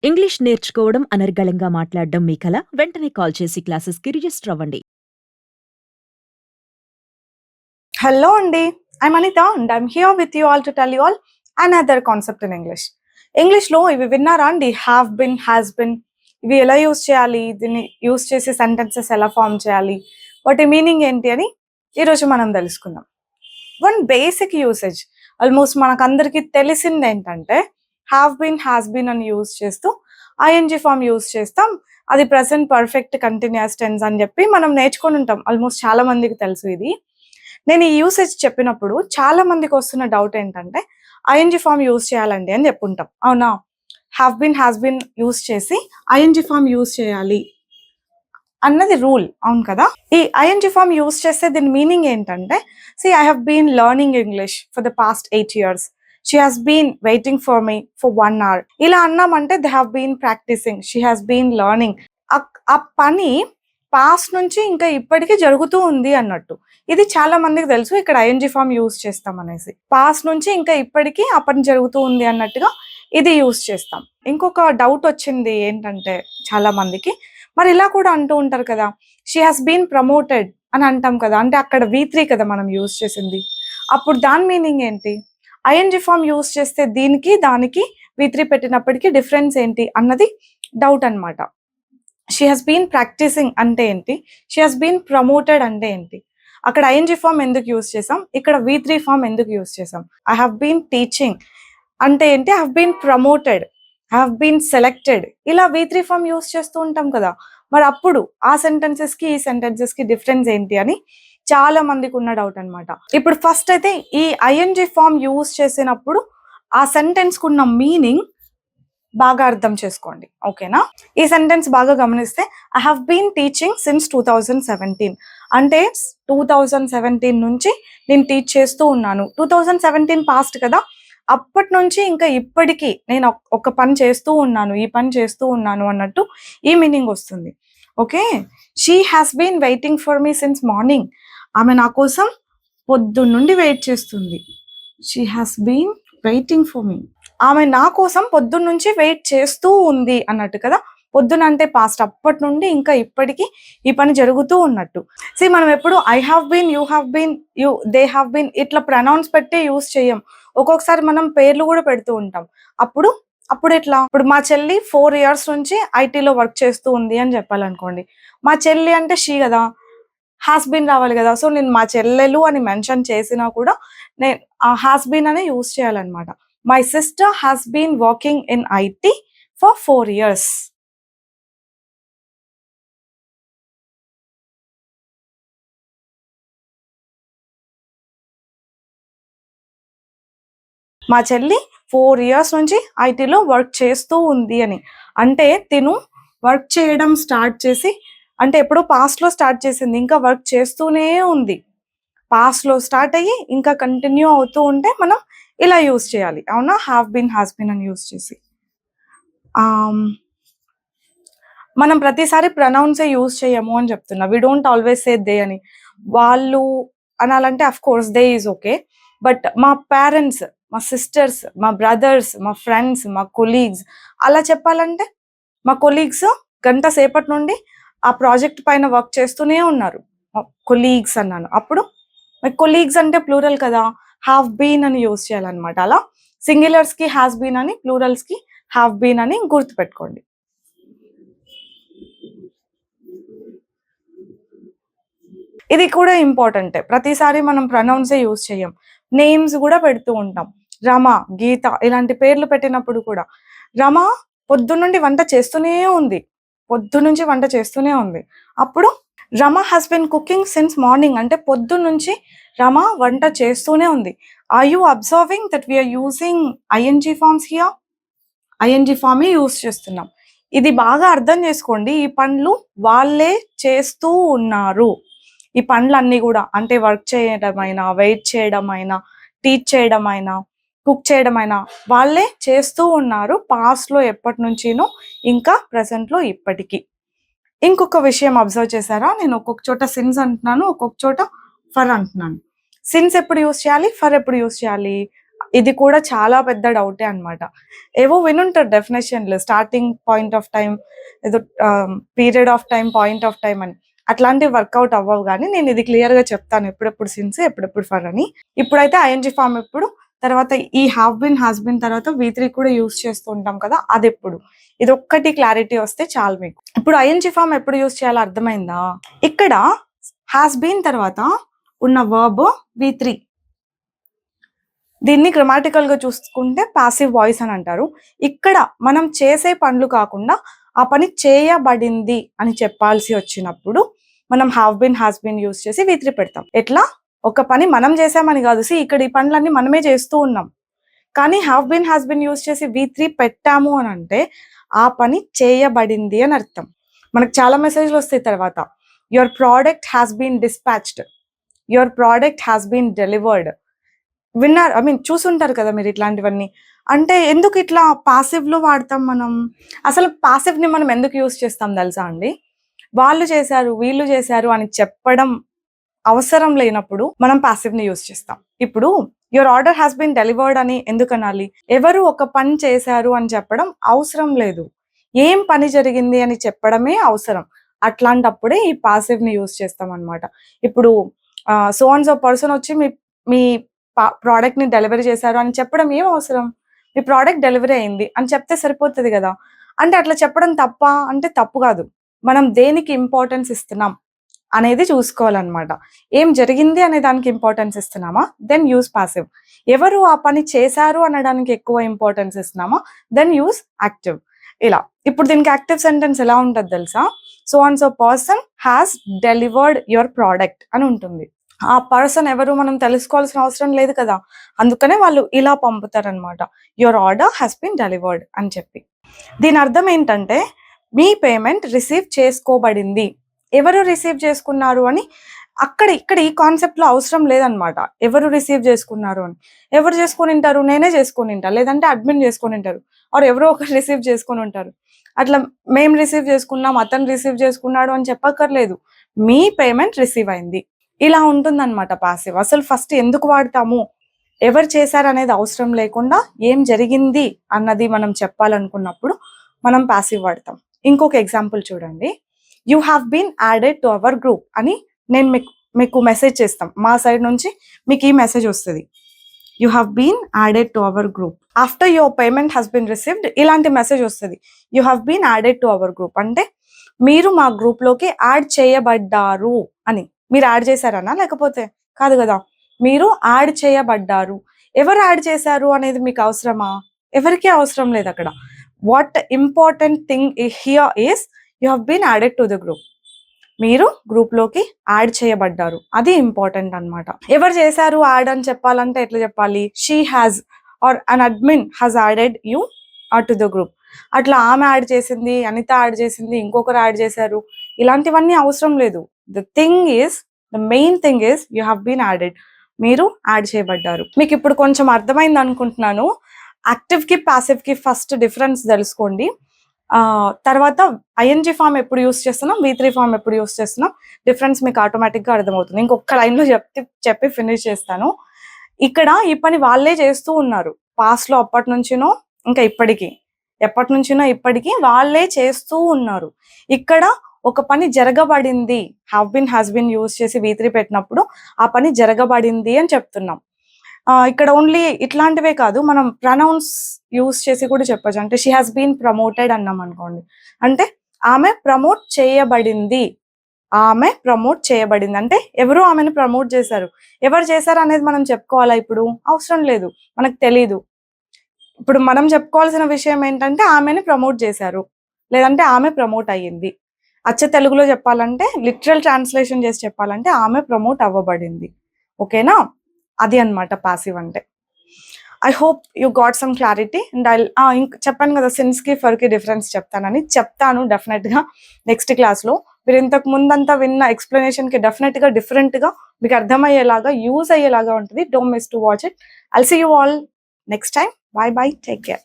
English నేర్చుకోవడం అనర్గళంగా మాట్లాడడం మీ కల? వెంటనే కాల్ చేసి క్లాసెస్‌కి రిజిస్టర్ అవ్వండి. Hello అండి. I'm Anita and I'm here with you all to tell you all another concept in English. ఇంగ్లీష్‌లో ఇవి విన్నారా అండి? హ్యావ్ బిన్, హాస్ బిన్ ఇవి ఎలా యూజ్ చేయాలి? దీన్ని యూజ్ చేసి సెంటెన్సెస్ ఎలా ఫార్మ్ చేయాలి? వాటి మీనింగ్ ఏంటి అని ఈరోజు మనం తెలుసుకుందాం. వన్ బేసిక్ యూసేజ్ ఆల్మోస్ట్ మనకందరికీ తెలిసిందేంటంటే హ్యావ్ బీన్, హ్యాస్ బీన్ అని యూజ్ చేస్తూ ఐఎన్జీ ఫామ్ యూజ్ చేస్తాం. అది ప్రెజెంట్ పర్ఫెక్ట్ కంటిన్యూస్ టెన్స్ అని చెప్పి మనం నేర్చుకొని ఉంటాం. ఆల్మోస్ట్ చాలా మందికి తెలుసు ఇది. నేను ఈ యూసేజ్ చెప్పినప్పుడు చాలా మందికి వస్తున్న డౌట్ ఏంటంటే ఐఎన్జీ ఫామ్ యూజ్ చేయాలండి అని చెప్పుంటాం. అవునా? Have been, has been use చేసి ఐఎన్జీ ఫామ్ యూజ్ చేయాలి అన్నది రూల్. అవును కదా? ఈ ఐఎన్జీ ఫామ్ యూజ్ చేస్తే దీని మీనింగ్ ఏంటంటే I have been learning English for the past 8 years. She has been waiting for me for 1 hour. ఇలా అన్నామంటే they have been practising, she has been learning. ఆ పని పాస్ట్ నుంచి ఇంకా ఇప్పటికీ జరుగుతూ ఉంది అన్నట్టు. ఇది చాలా మందికి తెలుసు ఇక్కడ ఐఎన్జీ ఫామ్ యూజ్ చేస్తాం అనేసి. పాస్ట్ నుంచి ఇంకా ఇప్పటికీ ఆ పని జరుగుతూ ఉంది అన్నట్టుగా ఇది యూజ్ చేస్తాం. ఇంకొక డౌట్ వచ్చింది ఏంటంటే చాలా మందికి, మరి ఇలా కూడా అంటూ ఉంటారు కదా, షీ హాస్ బీన్ ప్రమోటెడ్ అని అంటాం కదా, అంటే అక్కడ V3 కదా మనం యూజ్ చేసింది. అప్పుడు దాని మీనింగ్ ఏంటి? ఐఎన్జీ ఫామ్ యూజ్ చేస్తే దీనికి దానికి V3 పెట్టినప్పటికీ డిఫరెన్స్ ఏంటి అన్నది డౌట్ అన్నమాట. షీ హాస్ బీన్ ప్రాక్టీసింగ్ అంటే ఏంటి? షీ హాస్ బీన్ ప్రమోటెడ్ అంటే ఏంటి? అక్కడ ఐఎన్జీ ఫామ్ ఎందుకు యూజ్ చేసాం? ఇక్కడ V3 ఫామ్ ఎందుకు యూజ్ చేసాం? ఐ హావ్ బీన్ టీచింగ్ అంటే ఏంటి? I have been promoted, I have been selected. ఇలా V3 ఫామ్ యూజ్ చేస్తూ ఉంటాం కదా. మరి అప్పుడు ఆ సెంటెన్సెస్ కి ఈ సెంటెన్సెస్ కి డిఫరెన్స్ ఏంటి అని చాలా మందికి ఉన్న డౌట్ అన్నమాట. ఇప్పుడు ఫస్ట్ అయితే ఈ ఐఎన్జీ ఫామ్ యూజ్ చేసినప్పుడు ఆ సెంటెన్స్ కు ఉన్న మీనింగ్ బాగా అర్థం చేసుకోండి. ఓకేనా? ఈ సెంటెన్స్ బాగా గమనిస్తే I have been teaching since 2017 అంటే 2017 నుంచి నేను టీచ్ చేస్తూ ఉన్నాను. 2017 పాస్ట్ కదా, అప్పటి నుంచి ఇంకా ఇప్పటికీ నేను ఒక పని చేస్తూ ఉన్నాను, ఈ పని చేస్తూ ఉన్నాను అన్నట్టు ఈ మీనింగ్ వస్తుంది. Okay? She has been waiting for me since morning. ఆమె నా కోసం పొద్దున్నుండి వెయిట్ చేస్తుంది. She has been waiting for me. ఆమె నా కోసం పొద్దున్న నుంచి వెయిట్ చేస్తూ ఉంది అన్నట్టు కదా. పొద్దున అంటే పాస్ట్, అప్పటి నుండి ఇంకా ఇప్పటికీ ఈ పని జరుగుతూ ఉన్నట్టు. మనం ఎప్పుడు I have been, you have been, they have been ఇట్లా ప్రొనౌన్స్ పెట్టి యూజ్ చేయం. ఒక్కొక్కసారి మనం పేర్లు కూడా పెడుతూ ఉంటాం. అప్పుడు ఎట్లా? ఇప్పుడు మా చెల్లి 4 years నుంచి ఐటీలో వర్క్ చేస్తూ ఉంది అని చెప్పాలనుకోండి. మా చెల్లి అంటే షీ కదా, హాస్ బీన్ రావాలి కదా. సో నేను మా చెల్లెలు అని మెన్షన్ చేసినా కూడా నేను హాస్ బీన్ అనే యూజ్ చేయాలన్నమాట. My sister has been working in IT for 4 years. మా చెల్లి 4 years నుంచి ఐటీలో వర్క్ చేస్తూ ఉంది అని అంటే తిను వర్క్ చేయడం స్టార్ట్ చేసి, అంటే ఎప్పుడో పాస్ట్లో స్టార్ట్ చేసింది, ఇంకా వర్క్ చేస్తూనే ఉంది. పాస్ట్లో స్టార్ట్ అయ్యి ఇంకా కంటిన్యూ అవుతూ ఉంటే మనం ఇలా యూజ్ చేయాలి. అవునా? హ్యావ్ బీన్, హాస్ బీన్ అని యూజ్ చేసి. మనం ప్రతిసారి ప్రొనౌన్సే యూజ్ చేయము అని చెప్తున్నా. We don't always say they అని. వాళ్ళు అనాలంటే of course they is okay. But మా పేరెంట్స్, మా సిస్టర్స్, మా బ్రదర్స్, మా ఫ్రెండ్స్, మా కొలీగ్స్ అలా చెప్పాలంటే మా కొలీగ్స్ గంట సేపటి నుండి ఆ ప్రాజెక్ట్ పైన వర్క్ చేస్తూనే ఉన్నారు. కొలీగ్స్ అన్నాను. అప్పుడు కొలీగ్స్ అంటే ప్లూరల్ కదా, హావ్ బీన్ అని యూజ్ చేయాలన్నమాట. అలా సింగులర్స్ కి హ్యాస్ బీన్ అని, ప్లూరల్స్ కి హావ్ బీన్ అని గుర్తుపెట్టుకోండి. ఇది కూడా ఇంపార్టెంటే. ప్రతిసారి మనం ప్రొనౌన్సే యూజ్ చేయం. నేమ్స్ కూడా పెడుతూ ఉంటాం. రమ, గీత ఇలాంటి పేర్లు పెట్టినప్పుడు కూడా రమ పొద్దున్నుండి వంట చేస్తూనే ఉంది. పొద్దున్నుంచి వంట చేస్తూనే ఉంది. అప్పుడు Rama has been cooking since morning అంటే పొద్దున్నుంచి రమ వంట చేస్తూనే ఉంది. Are you observing that we are using ING forms here? ING ఫార్మే యూజ్ చేస్తున్నాం. ఇది బాగా అర్థం చేసుకోండి. ఈ పనులు వాళ్ళే చేస్తూ ఉన్నారు. ఈ పనులన్నీ కూడా అంటే వర్క్ చేయడమైనా, వెయిట్ చేయడమైనా, టీచ్ చేయడమైనా, కుక్ చేయడమైనా వాళ్ళే చేస్తూ ఉన్నారు. పాస్ట్లో ఎప్పటి నుంచినో ఇంకా ప్రెసెంట్లో ఇప్పటికీ. ఇంకొక విషయం అబ్జర్వ్ చేశారా? నేను ఒక్కొక్క చోట సిన్స్ అంటున్నాను, ఒక్కొక్క చోట ఫర్ అంటున్నాను. సిన్స్ ఎప్పుడు యూజ్ చేయాలి, ఫర్ ఎప్పుడు యూజ్ చేయాలి? ఇది కూడా చాలా పెద్ద డౌటే అన్నమాట. ఏవో వినుంటారు డెఫినేషన్‌లు స్టార్టింగ్ పాయింట్ ఆఫ్ టైమ్, ఏదో period of time, point of time అని. అట్లాంటివి వర్కౌట్ అవ్వవు గానీ నేను ఇది క్లియర్‌గా చెప్తాను ఎప్పుడెప్పుడు సిన్స్, ఎప్పుడెప్పుడు ఫర్ అని. ఇప్పుడైతే ఐఎన్‌జీ ఫార్మ్ ఎప్పుడు, తర్వాత ఈ హావ్ బీన్, హాస్ బీన్ తర్వాత V3 కూడా యూజ్ చేస్తూ ఉంటాం కదా! అదెప్పుడు? ఇదొక్కటి క్లారిటీ వస్తే చాలు మీకు. ఇప్పుడు ఐఎన్‌జీ ఫార్మ్ ఎప్పుడు యూజ్ చేయాలో అర్థమైందా? ఇక్కడ హాస్ బీన్ తర్వాత ఉన్న వర్బ్ V3. దీన్ని గ్రామాటికల్‌గా చూసుకుంటే పాసివ్ వాయిస్ అని అంటారు. ఇక్కడ మనం చేసే పనులు కాకుండా ఆ పని చేయబడింది అని చెప్పాల్సి వచ్చినప్పుడు మనం have been, has been use చేసి V3 పెడతాం. ఎట్లా? ఒక పని మనం చేసామని కాదు. ఇక్కడ ఈ పనులన్నీ మనమే చేస్తూ ఉన్నాం. కానీ have been, has been use చేసి V3 పెట్టాము అని అంటే ఆ పని చేయబడింది అని అర్థం. మనకు చాలా మెసేజ్‌లు వస్తాయి తర్వాత. Your product has been dispatched, your product has been delivered. విన్నారు, ఐ మీన్ చూసుంటారు కదా మీరు ఇట్లాంటివన్నీ. అంటే ఎందుకు ఇట్లా పాసివ్‌లో వాడతాం మనం? అసలు పాసివ్‌ని మనం ఎందుకు యూజ్ చేస్తాం తెలుసా అండి? వాళ్ళు చేశారు, వీళ్ళు చేశారు అని చెప్పడం అవసరం లేనప్పుడు మనం పాసివ్‌ని యూజ్ చేస్తాం. ఇప్పుడు your order has been delivered అని ఎందుకు అనాలి? ఎవరు ఒక పని చేశారు అని చెప్పడం అవసరం లేదు. ఏం పని జరిగింది అని చెప్పడమే అవసరం. అట్లాంటప్పుడే ఈ పాసివ్‌ని యూజ్ చేస్తాం అన్నమాట. ఇప్పుడు సో అండ్ సో పర్సన్ వచ్చి మీ ప్రోడక్ట్‌ని డెలివరీ చేశారు అని చెప్పడం ఏం అవసరం? మీ ప్రోడక్ట్ డెలివరీ అయింది అని చెప్తే సరిపోతది గదా! అంటే అట్లా చెప్పడం తప్పా? అంటే తప్పు కాదు. మనం దేనికి ఇంపార్టెన్స్ ఇస్తున్నాం అనేది చూసుకోవాలన్నమాట. ఏం జరిగింది అనే దానికి ఇంపార్టెన్స్ ఇస్తున్నామా? Then use passive. ఎవరు ఆ పని చేశారు అనడానికి ఎక్కువ ఇంపార్టెన్స్ ఇస్తున్నామా? Then use active. ఇలా. ఇప్పుడు దీనికి యాక్టివ్ సెంటెన్స్ ఎలా ఉంటది తెలుసా? So and so person has delivered your product అని ఉంటుంది. ఆ పర్సన్ ఎవరు మనం తెలుసుకోవాల్సిన అవసరం లేదు కదా! అందుకనే వాళ్ళు ఇలా పంపుతారనమాట. Your order has been delivered అని చెప్పి. దీని అర్థం ఏంటంటే మీ పేమెంట్ రిసీవ్ చేసుకోబడింది. ఎవరు రిసీవ్ చేసుకున్నారు అని ఇక్కడ ఈ కాన్సెప్ట్‌లో అవసరం లేదనమాట. ఎవరు రిసీవ్ చేసుకున్నారు అని. ఎవరు చేసుకొనింటారు? నేనే చేసుకొనింటా. లేదంటే అడ్మిన్ చేసుకొనింటారు. ఆర్ ఎవరో ఒకరు రిసీవ్ చేసుకొనుంటారు. అట్లా మేము రిసీవ్ చేసుకున్నాం, అతను రిసీవ్ చేసుకున్నాడు అని చెప్పక్కర్లేదు. మీ పేమెంట్ రిసీవ్ అయింది. ఇలా ఉంటుందన్నమాట పాసివ్. అసలు ఫస్ట్ ఎందుకు వాడతాము? ఎవరు చేశారనేది అవసరం లేకుండా ఏం జరిగింది అన్నది మనం చెప్పాలనుకున్నప్పుడు మనం పాసివ్ వాడతాం. ఇంకొక ఎగ్జాంపుల్ చూడండి. You have been added to our group అని నేను మీకు మెసేజ్ చేస్తాం. మా సైడ్ నుంచి మీకు ఈ మెసేజ్ వస్తది. You have been added to our group. After your payment has been received ఇలాంటి మెసేజ్ వస్తది. You have been added to our group అంటే మీరు మా గ్రూప్‌లోకి యాడ్ చేయబడ్డారు అని. మీరు యాడ్ చేశారనా? లేకపోతే కాదు గదా! మీరు యాడ్ చేయబడ్డారు. ఎవరు యాడ్ చేశారు అనేది మీకు అవసరమా? ఎవరికీ అవసరం లేదక్కడ. What important thing here is you have been added to the group. మీరు గ్రూప్‌లోకి యాడ్ చేయబడ్డారు. అది ఇంపార్టెంట్ అన్నమాట. ఎవరు చేశారు యాడ్ అని చెప్పాలంటే ఎట్లా చెప్పాలి? She has or an admin has added you to the group. అట్లా ఆమె యాడ్ చేసింది, అనిత యాడ్ చేసింది, ఇంకొకరు యాడ్ చేశారు. ఇలాంటివన్నీ అవసరం లేదు. The main thing is you have been added. మీరు యాడ్ చేయబడ్డారు. మీకు ఇప్పుడు కొంచెం అర్థమైంది అనుకుంటున్నాను. యాక్టివ్‌కి, పాసివ్‌కి ఫస్ట్ డిఫరెన్స్ తెలుసుకోండి. తర్వాత ఐఎన్‌జీ ఫార్మ్ ఎప్పుడు యూజ్ చేస్తున్నాం, V3 ఫార్మ్ ఎప్పుడు యూజ్ చేస్తున్నాం, డిఫరెన్స్ మీకు ఆటోమేటిక్‌గా అర్థమవుతుంది. ఇంకొక లైన్‌లో చెప్పి ఫినిష్ చేస్తాను. ఇక్కడ ఈ పని వాళ్ళే చేస్తూ ఉన్నారు. పాస్ట్‌లో అప్పటినుంచినో ఇంకా ఇప్పటికి, ఎప్పటినుంచినో ఇప్పటికి వాళ్ళే చేస్తూ ఉన్నారు. ఇక్కడ ఒక పని జరగబడింది. Have been, has been use చేసి V3 పెట్టినప్పుడు ఆ పని జరగబడింది అని చెప్తున్నాం. ఇక్కడ ఓన్లీ ఇట్లాంటివే కాదు, మనం ప్రొనౌన్స్ యూజ్ చేసి కూడా చెప్పొచ్చు. అంటే షీ హాస్ బీన్ ప్రమోటెడ్ అన్నాం అనుకోండి. అంటే ఆమె ప్రమోట్ చేయబడింది. ఆమె ప్రమోట్ చేయబడింది. అంటే ఎవరు ఆమెను ప్రమోట్ చేశారు. ఎవరు చేశారు అనేది మనం చెప్పుకోవాలా ఇప్పుడు? అవసరం లేదు. మనకు తెలీదు. ఇప్పుడు మనం చెప్పుకోవాల్సిన విషయం ఏంటంటే ఆమెని ప్రమోట్ చేశారు. లేదంటే ఆమె ప్రమోట్ అయ్యింది. అచ్చ తెలుగులో చెప్పాలంటే, లిటరల్ ట్రాన్స్లేషన్ చేసి చెప్పాలంటే ఆమె ప్రమోట్ అవ్వబడింది. ఓకేనా? అది అన్నమాట పాసివ్ అంటే. I hope you got some clarity. And చెప్పాను కదా సిన్స్‌కి, ఫర్‌కి డిఫరెన్స్ చెప్తాను డెఫినెట్‌గా నెక్స్ట్ క్లాస్‌లో. మీరు ఇంతకు ముందంతా విన్న ఎక్స్‌ప్లనేషన్‌కి డెఫినెట్‌గా డిఫరెంట్‌గా మీకు అర్థమయ్యేలాగా, యూజ్ అయ్యేలాగా ఉంటుంది. Don't miss to watch it. I'll see you all next time. Bye bye. Take care.